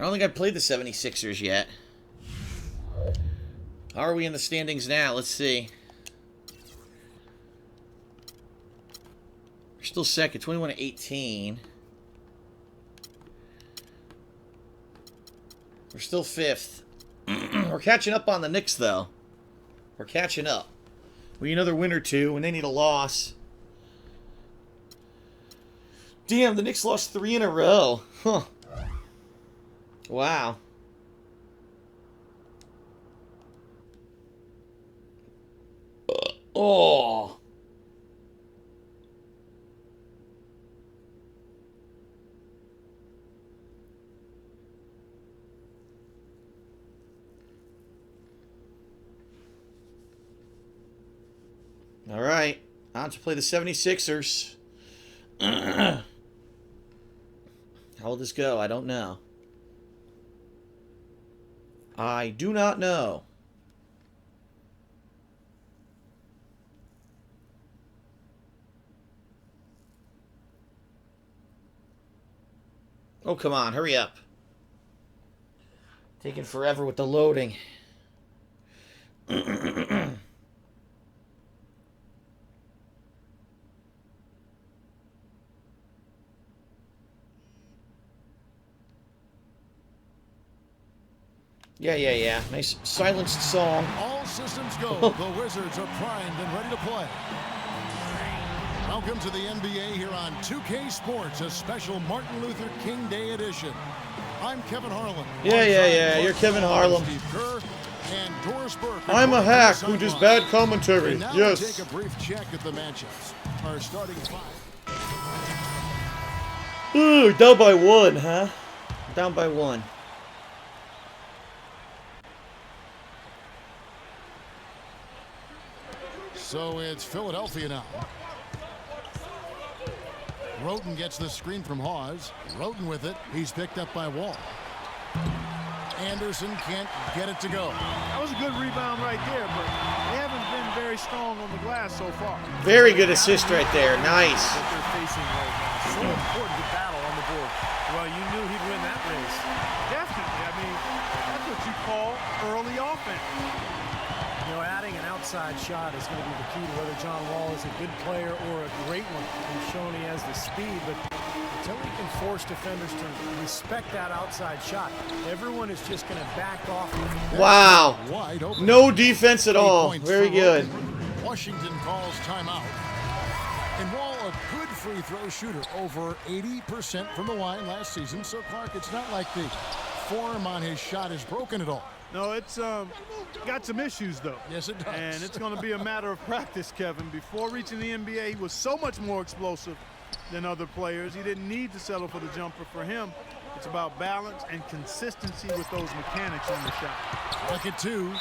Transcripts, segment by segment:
I don't think I've played the 76ers yet. How are we in the standings now? Let's see. We're still second, 21-18. We're still fifth. We're catching up on the Knicks, though. We're catching up. We need another win or two, and they need a loss. Damn, the Knicks lost 3 in a row. Huh. Wow. Oh. All right. On to play the 76ers. How will this go? I don't know. I do not know. Oh, come on. Hurry up. Taking forever with the loading. Yeah. Nice silenced song. All systems go. The Wizards are primed and ready to play. Welcome to the NBA here on 2K Sports, a special Martin Luther King Day edition. I'm Kevin Harlan. Yeah. You're Kevin Harlan. Steve Kerr and Doris Burke. I'm a hack who does bad commentary. Now Yes. We'll take a brief check at the matchups. Our starting five. Ooh, down by 1, huh? Down by 1. So it's Philadelphia now. Roten gets the screen from Hawes. Roten with it. He's picked up by Wall. Anderson can't get it to go. That was a good rebound right there, but they haven't been very strong on the glass so far. Very good assist right there. Nice. What they're facing right now. So important to battle on the board. Well, you knew he'd win that race. Definitely. I mean, that's what you call early offense. You know, adding an outside shot is going to be the key to whether John Wall is a good player or a great one. He's shown he has the speed, but until he can force defenders to respect that outside shot, everyone is just going to back off. Wow. Wide open. No defense at all. Very good. Washington calls timeout. And Wall, a good free throw shooter, over 80% from the line last season. So, Clark, it's not like the form on his shot is broken at all. No, it's got some issues, though. Yes, it does. And it's going to be a matter of practice, Kevin. Before reaching the NBA, he was so much more explosive than other players. He didn't need to settle for the jumper. For him, it's about balance and consistency with those mechanics on the shot. Look at 2.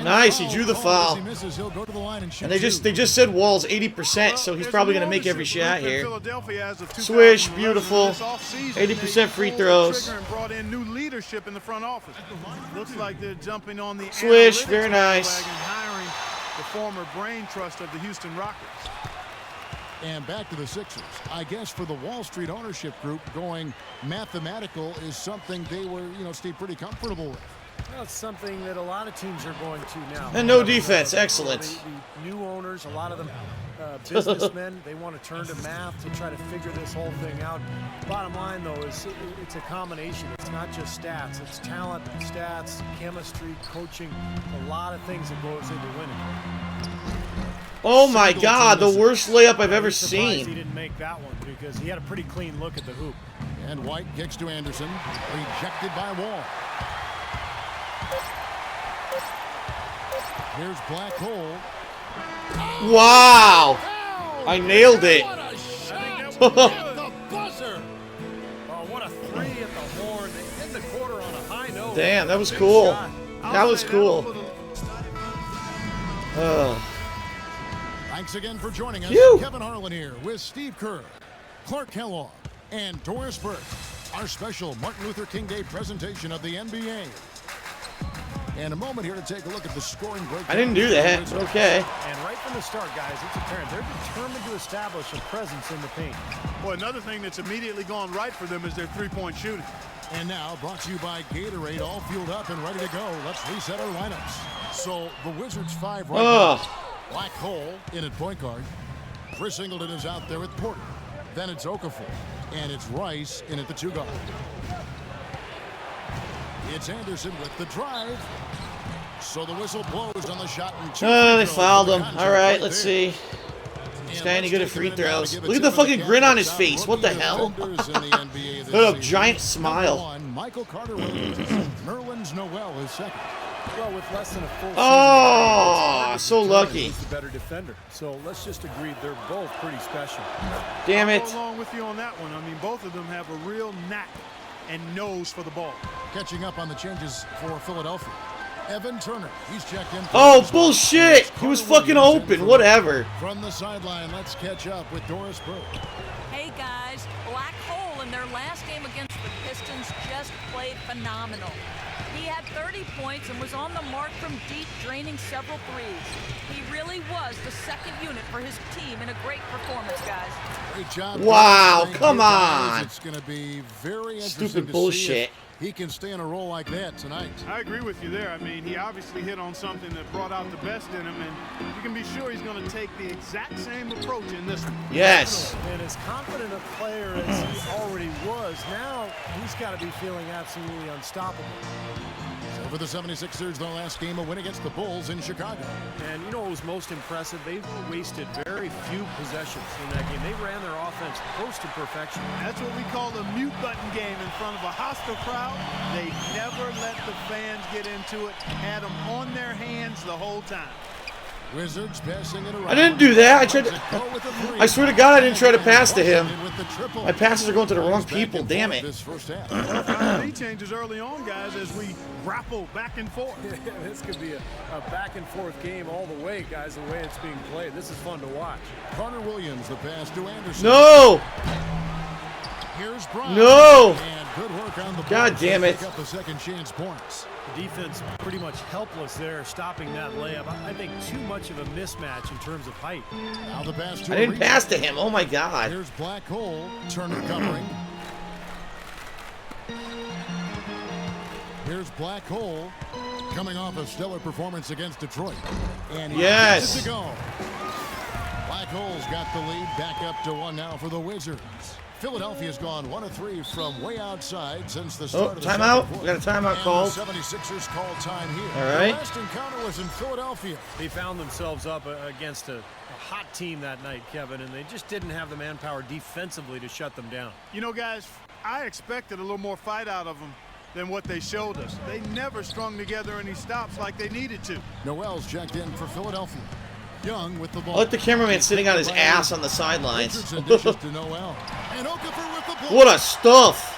Nice, he drew the foul. He misses, he'll go to the line and shoot And they just said Wall's 80%, so he's probably going to make every shot here. Swish, beautiful. 80% free throws. Brought in new leadership in the front office. Looks like they're jumping on the Swish, very nice. hiring the former brain trust of the Houston Rockets. And back to the Sixers. I guess for the Wall Street ownership group, going mathematical is something they were, Steve, pretty comfortable with. Well, it's something that a lot of teams are going to now. And no defense. Excellent. The new owners, a lot of them businessmen, they want to turn to math to try to figure this whole thing out. Bottom line, though, is it's a combination. It's not just stats. It's talent, stats, chemistry, coaching, a lot of things that goes into winning. Oh my God, the worst layup I've ever Surprised seen. he didn't make that one because he had a pretty clean look at the hoop. And White kicks to Anderson, rejected by Wall. Here's Black Hole. Wow. I nailed it. The buzzer. Oh, what a three at the horn. They end the quarter on a high note. Damn, that was cool. That was cool. Thanks again for joining us. Phew. Kevin Harlan here with Steve Kerr, Clark Kellogg, and Doris Burke. Our special Martin Luther King Day presentation of the NBA. And a moment here to take a look at the scoring breakdown. I didn't do that. Okay. And right from the start, guys, it's apparent they're determined to establish a presence in the paint. Boy, another thing that's immediately gone right for them is their three-point shooting. And now, brought to you by Gatorade, all fueled up and ready to go. Let's reset our lineups. So, the Wizards 5 right now. Black Hole in at point guard. Chris Singleton is out there at Porter. Then it's Okafor. And it's Rice in at the 2 guard. It's Anderson with the drive. So the whistle blows on the shot. And they fouled him. All right, let's see. This guy any good at free throws. Look at the fucking grin on his face. What the hell? What a giant smile. Michael Carter Nerlens Noel is second. Well, with less than a full Oh, so lucky. Who's the better defender. So let's just agree they're both pretty special. Damn it. I'll go along with you on that one. I mean, both of them have a real knack and nose for the ball. Catching up on the changes for Philadelphia. Evan Turner, he's checked in. Oh, bullshit. He was fucking open. Whatever. From the sideline, let's catch up with Doris Burke. Hey, guys. Black Hole in their last game against the Pistons just played phenomenal. He had 30 points and was on the mark from deep, draining several threes. He really was the second unit for his team in a great performance, guys. Great job. Wow, come on. It's going to be very interesting. Stupid to bullshit. See if he can stay in a role like that tonight. I agree with you there. I mean, he obviously hit on something that brought out the best in him, and you can be sure he's going to take the exact same approach in this one. Yes. And as confident a player as he already was, now he's got to be feeling absolutely unstoppable. So for the 76ers, their last game, a win against the Bulls in Chicago. And you know what was most impressive? They wasted very few possessions in that game. They ran their offense close to perfection. That's what we call the mute button game in front of a hostile crowd. They never let the fans get into it, had them on their hands the whole time. Wizards passing it around. I didn't do that. I tried to. I swear to God, I didn't try to pass to him. My passes are going to the wrong people. Damn it. He changes early on, guys, as we grapple back and forth. This could be a back and forth game all the way, guys, the way it's being played. This is fun to watch. Connor Williams, the pass to Anderson. No. Here's Brown. No. And good work on the God damn it. Pick up the second chance points. The defense pretty much helpless there, stopping that layup. I think too much of a mismatch in terms of height. Now the pass to I didn't pass to him. Oh my God. Here's Black Hole. Turner covering. Here's Black Hole coming off a stellar performance against Detroit. And he gets it to go. Black Hole's got the lead back up to 1 now for the Wizards. Philadelphia's gone 1 of 3 from way outside since the start of the timeout. second We got a timeout called. 76ers call time here. All right. The last encounter was in Philadelphia. They found themselves up against a hot team that night, Kevin, and they just didn't have the manpower defensively to shut them down. You know, guys, I expected a little more fight out of them than what they showed us. They never strung together any stops like they needed to. Noel's checked in for Philadelphia. Young with the ball. I like the cameraman sitting on his ass on the sidelines. to Noel. And Okafor with the ball. What a stuff.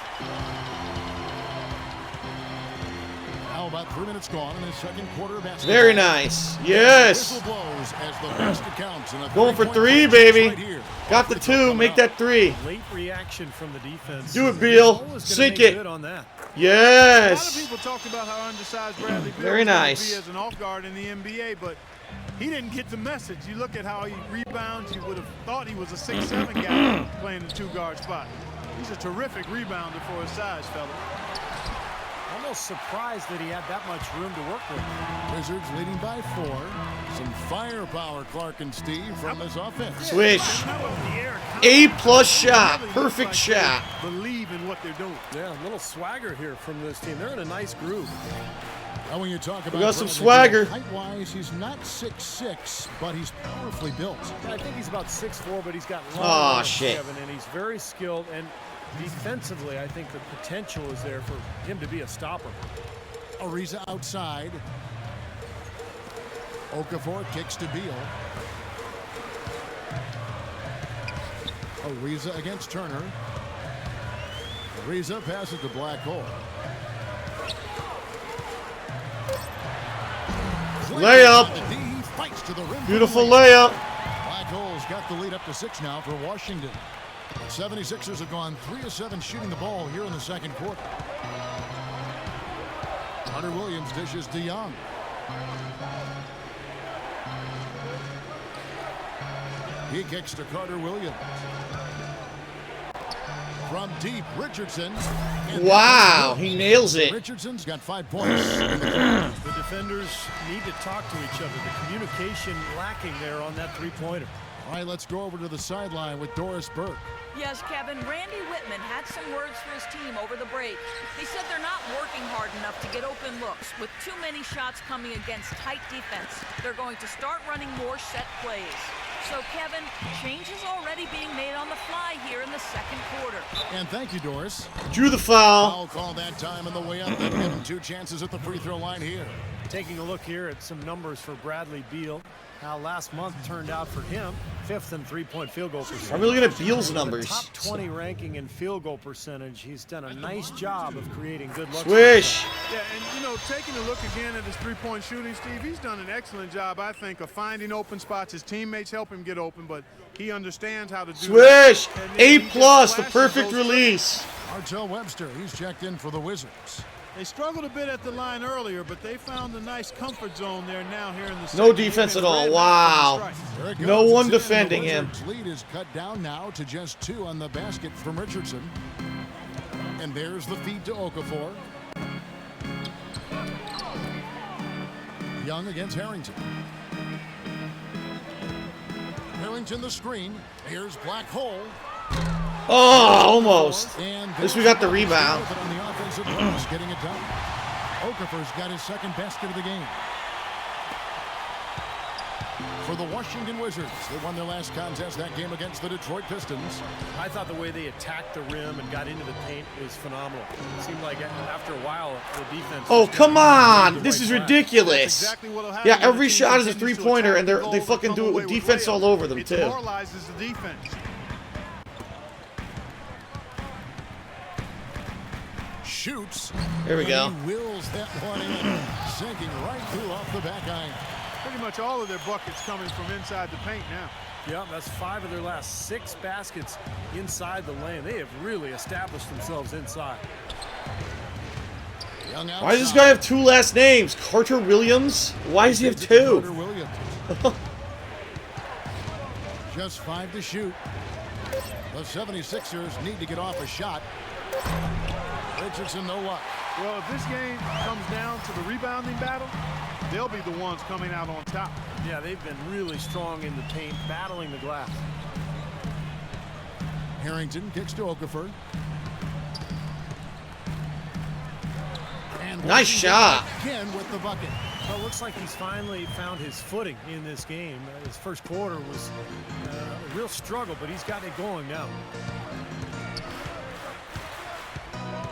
Now about 3 minutes gone in the second quarter of basketball. Very nice. Yes. Whistle blows as the best accounts in a Going for 3, three-point baby. right here. Got the 2. Make that 3. Late reaction from the defense. Do it, Beal. Always gonna Sink make it. good on that. A lot of Yes. people talked about how undersized Bradley Beal Very was going to nice. be as an off guard in the NBA, but he didn't get the message. You look at how he rebounds, you would have thought he was a 6'7" guy playing the 2-guard spot. He's a terrific rebounder for his size, fella. Almost surprised that he had that much room to work with. Wizards leading by 4. Some firepower, Clark and Steve, from this offense. Swish. A+ shot. Perfect shot. Believe in what they're doing. Yeah, a little swagger here from this team. They're in a nice groove. Now when you talk about got some Bradley swagger. Beal, height-wise, he's not 6'6", but he's powerfully built. I think he's about 6'4", but he's got long Aw, arms, shit. Kevin, and he's very skilled. And defensively, I think the potential is there for him to be a stopper. Ariza outside. Okafor kicks to Beal. Ariza against Turner. Ariza passes to Black Hole. Layup. Beautiful layup. Black Hole's got the lead up to 6 now for Washington. The 76ers have gone 3 of 7 shooting the ball here in the second quarter. Hunter Williams dishes to Young. He kicks to Carter Williams. From deep, Richardson. Wow, he nails it. Richardson's got 5 points. The defenders need to talk to each other. The communication lacking there on that three-pointer. All right, let's go over to the sideline with Doris Burke. Yes, Kevin, Randy Whitman had some words for his team over the break. He said they're not working hard enough to get open looks. With too many shots coming against tight defense, they're going to start running more set plays. So, Kevin, change is already being made on the fly here in the second quarter. And thank you, Doris. Drew the foul. Foul call that time on the way up. They give him 2 chances at the free throw line here. Taking a look here at some numbers for Bradley Beal. How last month turned out for him. 5th in three-point field goal percentage. I'm really looking at Beal's numbers. Top 20 ranking in field goal percentage. He's done a nice job of creating good looks. Swish. Yeah, and you know, taking a look again at his three-point shooting, Steve, he's done an excellent job, I think, of finding open spots. His teammates help him get open, but he understands how to do Swish. that. And then A he just plus, the flashes perfect those release. Martell Webster, he's checked in for the Wizards. They struggled a bit at the line earlier, but they found a nice comfort zone there now here in the No second. defense They've at been all. red hot Wow. from the strike. There it No goes. one It's in. defending The him. Wizards' lead is cut down now to just 2 on the basket from Richardson. And there's the feed to Okafor. Young against Harrington. Harrington the screen. Here's Black Hole. Oh, almost. And At least we got the rebound. on the offensive glass, getting it done. Okafor's got his second basket of the game. For the Washington Wizards, they won their last contest, that game against the Detroit Pistons. I thought the way they attacked the rim and got into the paint was phenomenal. It seemed like after a while, the defense... Oh, was come getting on. the This right is track. ridiculous. Exactly what'll happen Yeah, when the every team shot is a continues to three-pointer, attack and the they goal and fucking come do it away with defense layups. all over them, It too. demoralizes the defense. Shoots. There we and go. He wills that one in, sinking right through off the back iron. Pretty much all of their buckets coming from inside the paint now. Yeah, that's 5 of their last 6 baskets inside the lane. They have really established themselves inside. Young Why does this guy have 2 last names? Carter Williams? Why does he have 2? Carter Williams. Just 5 to shoot. The 76ers need to get off a shot. Richardson, no luck. Well, if this game comes down to the rebounding battle, they'll be the ones coming out on top. Yeah, they've been really strong in the paint, battling the glass. Harrington kicks to Okafor. And Nice shot. again with the bucket. Well, it looks like he's finally found his footing in this game. His first quarter was a real struggle, but he's got it going now.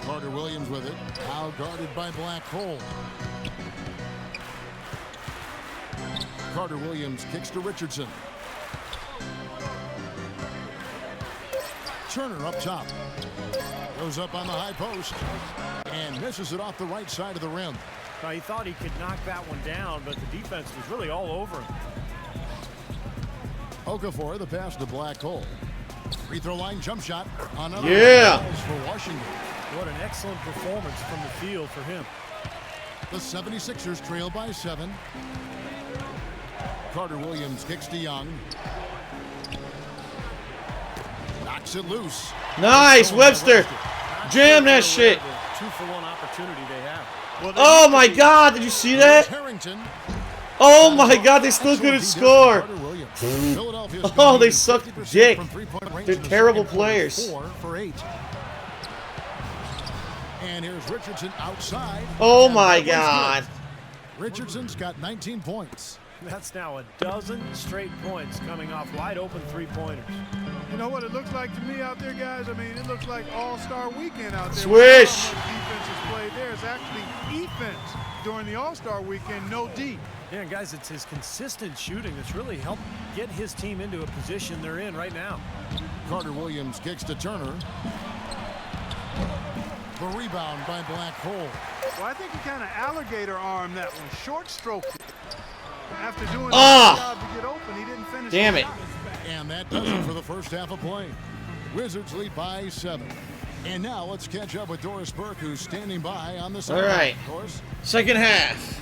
Carter Williams with it. Now guarded by Black Hole. Carter Williams kicks to Richardson. Turner up top. Goes up on the high post. And misses it off the right side of the rim. Now, he thought he could knock that one down, but the defense was really all over him. Okafor, the pass to Black Hole. Free throw line jump shot. Another Yeah. balls for Washington. What an excellent performance from the field for him. The 76ers trail by 7. Carter Williams kicks to Young. Knocks it loose. Nice, Webster. Jam that shit. 2-for-1 opportunity they have. Well, they Oh need to my be- God, did you see that? Harrington. Oh my God, they still couldn't score. Oh, they suck dick. They're terrible players. 4 for 8. And here's Richardson outside. Oh And my that one's God. good. Richardson's got 19 points. That's now a dozen straight points coming off wide open three-pointers. You know what it looks like to me out there, guys? I mean, it looks like All-Star Weekend out there. Swish. How much defense is played there. It's actually defense during the All-Star Weekend, no D. Yeah, and guys, it's his consistent shooting that's really helped get his team into a position they're in right now. Carter Williams kicks to Turner. The rebound by Black Hole. Well, I think he kind of alligator armed that one, short stroked it. After doing Ah. a job to get open, he didn't finish. Damn the it. shot. And that does it for the first half of play. Wizards lead by 7. And now let's catch up with Doris Burke, who's standing by on the sideline. right. Doris? Second half.